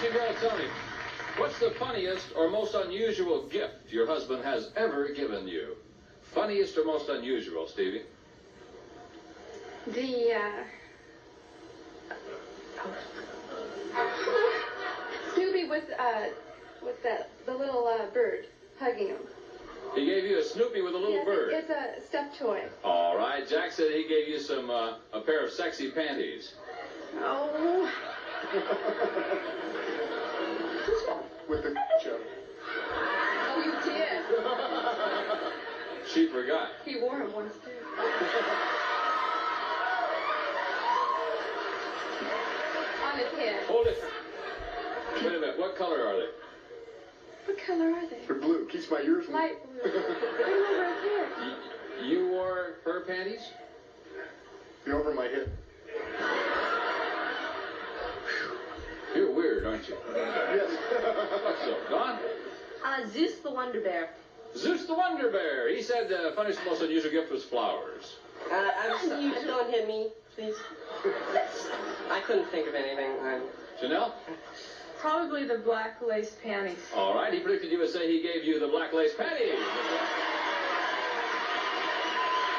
Baby girl, tell me, what's the funniest or most unusual gift your husband has ever given you? Funniest or most unusual, Stevie? Snoopy with the little bird hugging him. He gave you a Snoopy with a little bird. It's a stuffed toy. All right. Jack said he gave you some a pair of sexy panties. Oh. With the joke. Oh, you did. She forgot. He wore them once too. On his head. Hold it. Wait a minute. What color are they? What color are they? They're blue. Keeps my ears warm. Light blue. Put them over his head. You wore her panties? They're over my head. You're weird, aren't you? Yes. What's so, Don? Zeus the Wonder Bear. Zeus the Wonder Bear. He said the funniest, most unusual gift was flowers. Don't hit me, please. I couldn't think of anything. Janelle? Probably the black lace panties. All right. He predicted you would say he gave you the black lace panties.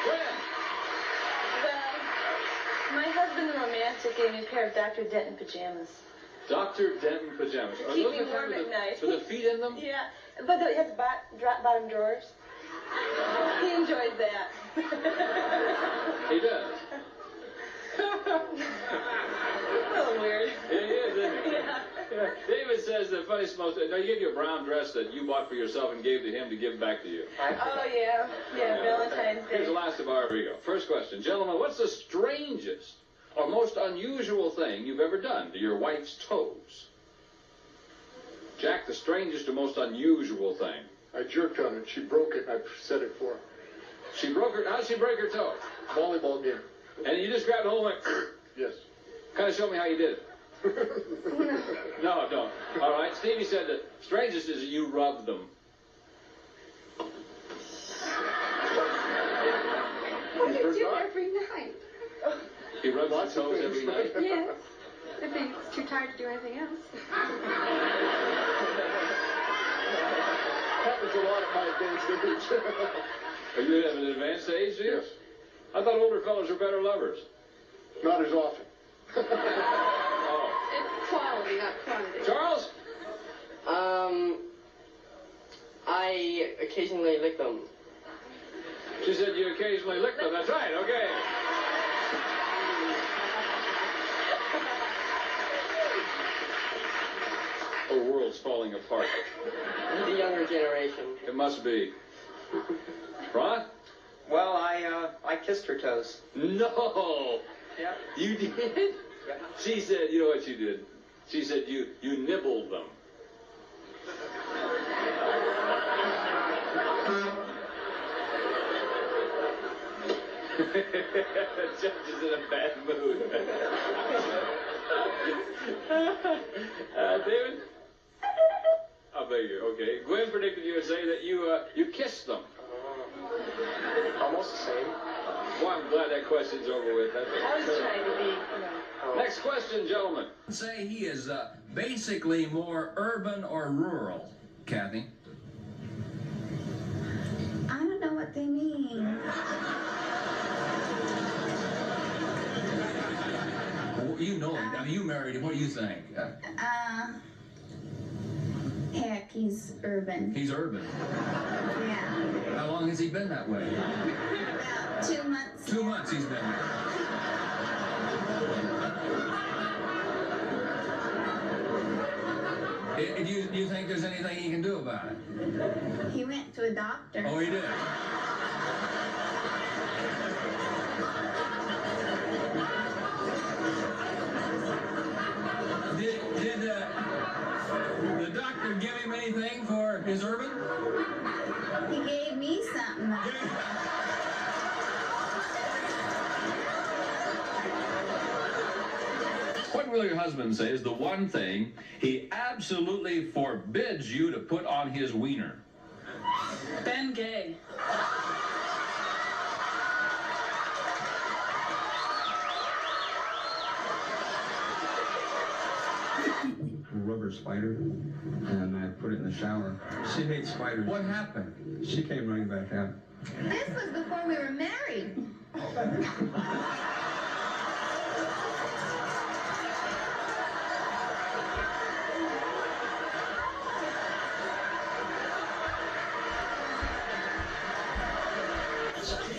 When? Well, my husband, the romantic, gave me a pair of Dr. Denton pajamas. Dr. Denton pajamas. Are Keep those me the kind warm with at night. with the feet in them? Yeah, but it has bottom drawers. He enjoys that. He does. A little weird. He is, isn't he? Yeah. Yeah. David says the funniest, most... No, he gave you a brown dress that you bought for yourself and gave to him to give back to you. Oh, yeah. Yeah, Valentine's Day. Here's the last of our... Here we go. First question. Gentlemen, what's the strangest or most unusual thing you've ever done to your wife's toes? Jack, the strangest or most unusual thing? I jerked on it. She broke it. I set it for her. She broke her... How did she break her toe? Volleyball game. And you just grabbed a hold and went... Yes. Kind of show me how you did it. No, don't. All right. Stevie said the strangest is that you rubbed them. What do you do every night? He rubs his toes every night. Yes. If he's too tired to do anything else. Happens a lot at my advanced age. Are you at an advanced age, do you? Yes. I thought older fellas were better lovers. Not as often. Oh. It's quality, not quantity. Charles? I occasionally lick them. She said you occasionally lick them. That's right. Okay. The world's falling apart. The younger generation. It must be. Ron? Well, I kissed her toes. No. Yeah. You did? Yeah. She said, you know what you did? She said you nibbled them. The judge is in a bad mood. David? I'll beg you. Okay. Gwen predicted you would say that you kissed them. Almost the same. Well, I'm glad that question's over with. I was trying to be, Next question, gentlemen. Say he is basically more urban or rural, Kathy. I don't know what they mean. Well, you know him. I mean, you married him. What do you think? Heck, he's urban. He's urban. Yeah. How long has he been that way? About 2 months. 2 months he's been there. Do you think there's anything he can do about it? He went to a doctor. Oh, he did? Did the doctor give him anything for his urban? He gave me something. What will your husband say is the one thing he absolutely forbids you to put on his wiener? Ben Gay. Rubber a spider, and I put it in the shower. She hates spiders. What happened? She came running back out. This was before we were married.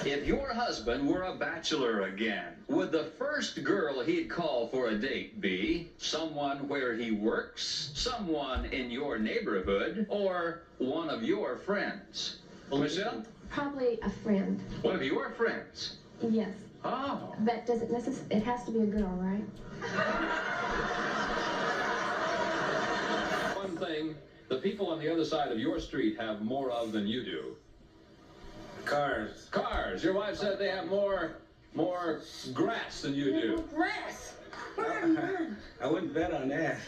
If your husband were a bachelor again, would the first girl he'd call for a date be someone where he works, someone in your neighborhood, or one of your friends? Michelle? Probably a friend. One of your friends? Yes. Oh. But does it necessarily, it has to be a girl, right? One thing the people on the other side of your street have more of than you do. Cars. Cars. Your wife said they have more grass than you do. Grass. I wouldn't bet on that.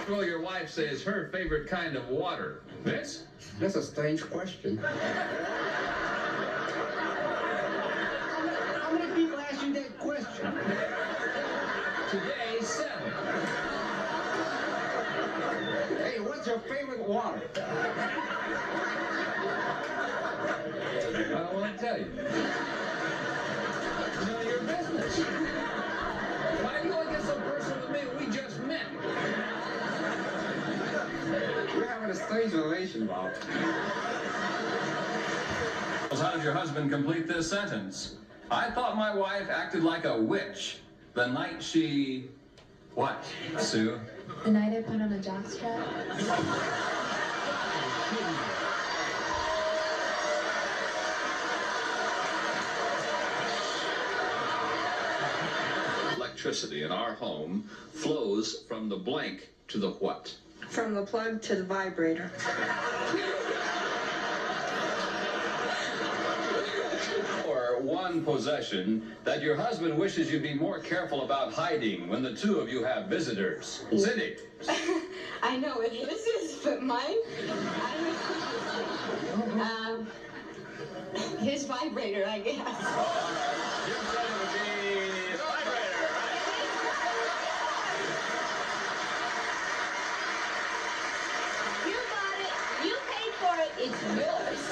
Well, your wife says her favorite kind of water. Vince? That's a strange question. How many people ask you that question? Today, 7. Hey, what's your favorite water? I don't want to tell you. None of your business. Why are you going to get so personal with me? We just met. We're having a strange relation, Bob. How did your husband complete this sentence? I thought my wife acted like a witch the night she... What, Sue? The night I put on a jockstrap. Electricity in our home flows from the blank to the what? From the plug to the vibrator. Or one possession that your husband wishes you'd be more careful about hiding when the two of you have visitors. Cindy. I know what his is, but mine, his vibrator, I guess. You said it would be his vibrator, right? You got it. You paid for it. It's yours.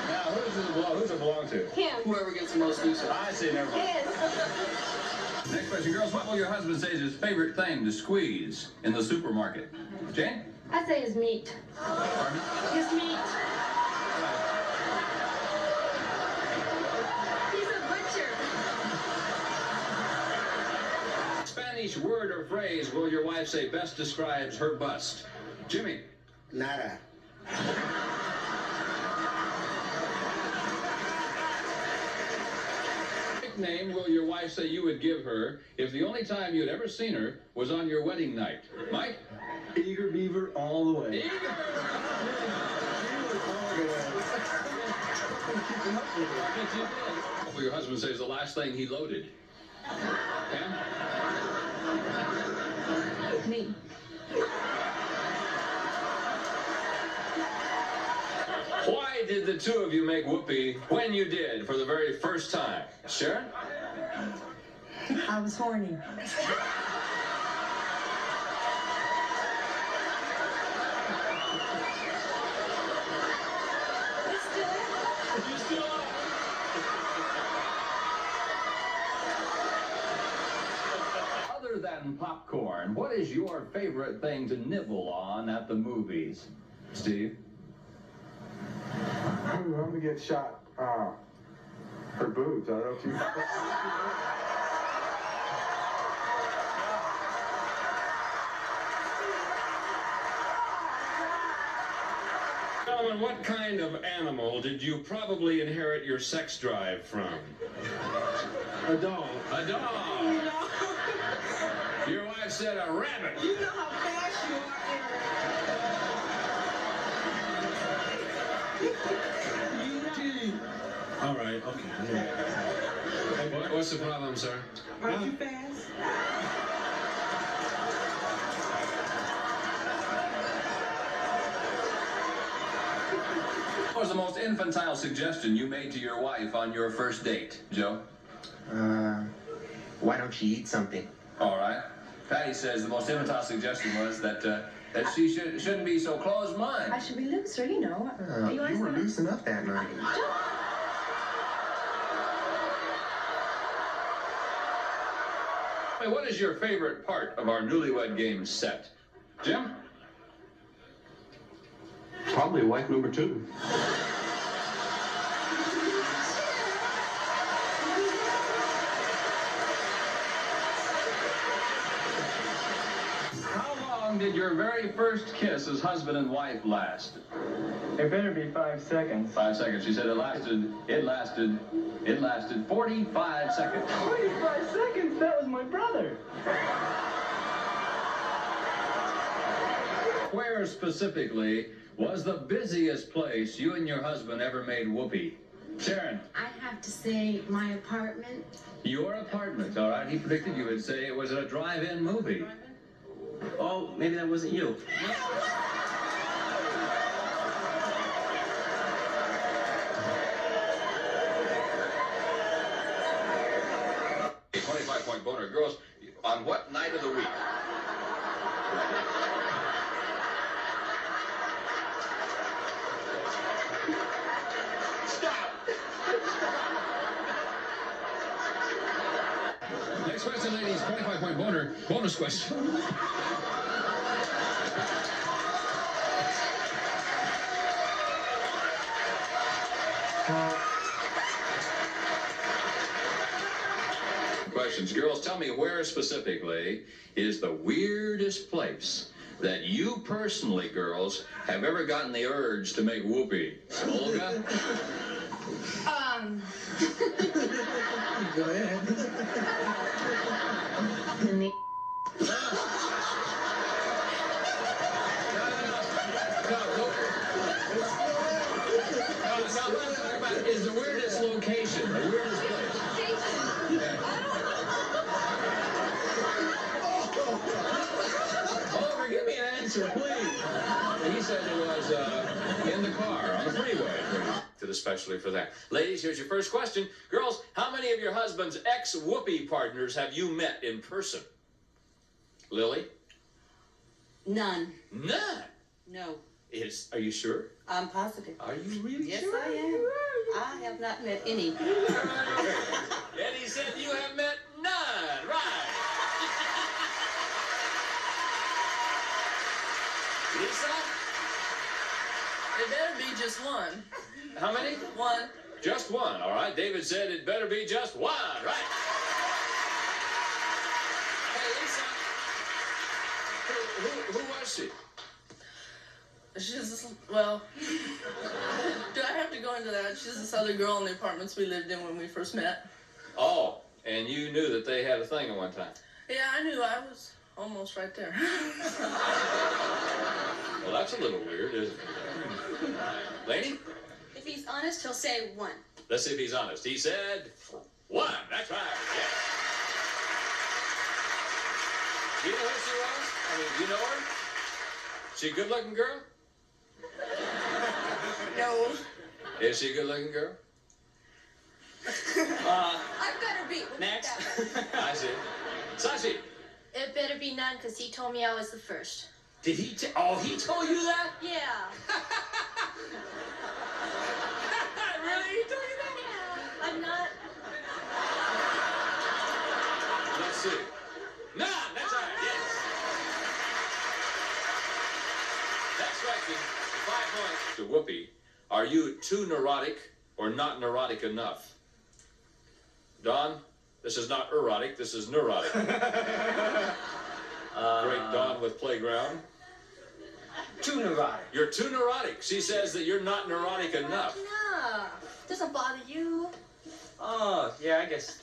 Now, who's it belong to? Him. Whoever gets the most use of it. I see, never mind. His. Next question, girls. What will your husband say is his favorite thing to squeeze in the supermarket? Jane? I say his meat. Pardon? His meat. He's a butcher. Spanish word or phrase will your wife say best describes her bust? Jimmy. Nada. Nickname will your wife say you would give her if the only time you'd ever seen her was on your wedding night? Mike? Eager beaver all the way. Eager. What will your husband say is the last thing he loaded? Pam? Me. Why did the two of you make whoopee when you did for the very first time? Sharon? I was horny. You still are. Other than popcorn, what is your favorite thing to nibble on at the movies? Steve? I'm gonna get shot. Her boobs. I don't know if you. Gentlemen, what kind of animal did you probably inherit your sex drive from? A dog. A dog. Your wife said a rabbit. You know how fast you are, All right. Okay. What's the problem, sir? Aren't you fast? was the most infantile suggestion you made to your wife on your first date, Joe? Why don't you eat something? All right. Patty says the most infantile suggestion was that she shouldn't be so closed-minded. I should be looser, you know. You were loose enough that night. Hey, what is your favorite part of our Newlywed Game set? Jim? Probably wife number 2. How long did your very first kiss as husband and wife last? It better be 5 seconds. 5 seconds. She said it lasted 45 seconds. 45 seconds? That was my brother. Where specifically was the busiest place you and your husband ever made whoopee? Sharon? I have to say my apartment. Your apartment, all right. He predicted you would say it was a drive-in movie. Oh, maybe that wasn't you. A 25-point boner. Girls, on what night of the week? Next question, ladies. 25-point boner. Bonus question. Questions. Girls, tell me where specifically is the weirdest place that you personally, girls, have ever gotten the urge to make whoopee? Olga? Go ahead. In the Now, what I'm talking about is the weirdest location, the weirdest place. Oliver, give me an answer, please. He said it was in the car, on the freeway. Especially for that. Ladies, here's your first question. Girls, how many of your husband's ex-whoopee partners have you met in person? Lily? None. None. No. Are you sure? I'm positive. Are you really Yes, sure? I am. I have not met any. Eddie said you have met none. Right. Lisa? It better be just one. How many? One. Just one. All right. David said it better be just one. Right. Hey, Lisa. Who was she? She's, well, do I have to go into that? She's this other girl in the apartments we lived in when we first met. Oh, and you knew that they had a thing at one time. Yeah, I knew. I was almost right there. Well, that's a little weird, isn't it? Lady? If he's honest, he'll say one. Let's see if he's honest. He said one. That's right. Yes. Do you know who she was? I mean, do you know her? She a good-looking girl? No. Is she a good-looking girl? I've got her beat. Next. I see. Sashi, It better be none, because he told me I was the first. did he? Oh, he told you that? Yeah. Really? He told you that? Yeah. I'm not. Let's see. None. That's right. Yes. Next question. 5 points to Whoopi. Are you too neurotic or not neurotic enough? Don, this is not erotic. This is neurotic. Great Don with Playground. Too neurotic. You're too neurotic. She says that you're not neurotic enough. No. Doesn't bother you. Oh, yeah, I guess.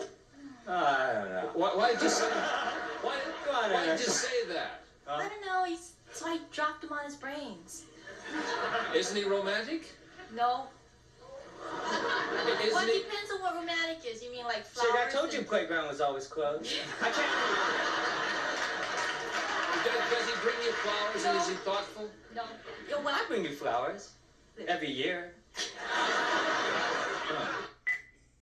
I don't know. Why did you say? Why did you say that? I don't know. So I dropped him on his brains. Isn't he romantic? No. Well, Isn't it he? depends on what romantic is. You mean like flowers? Shit, I told you playground was always closed. I can't. Does he bring you flowers and is he thoughtful? No. Yo, when I bring you flowers every year.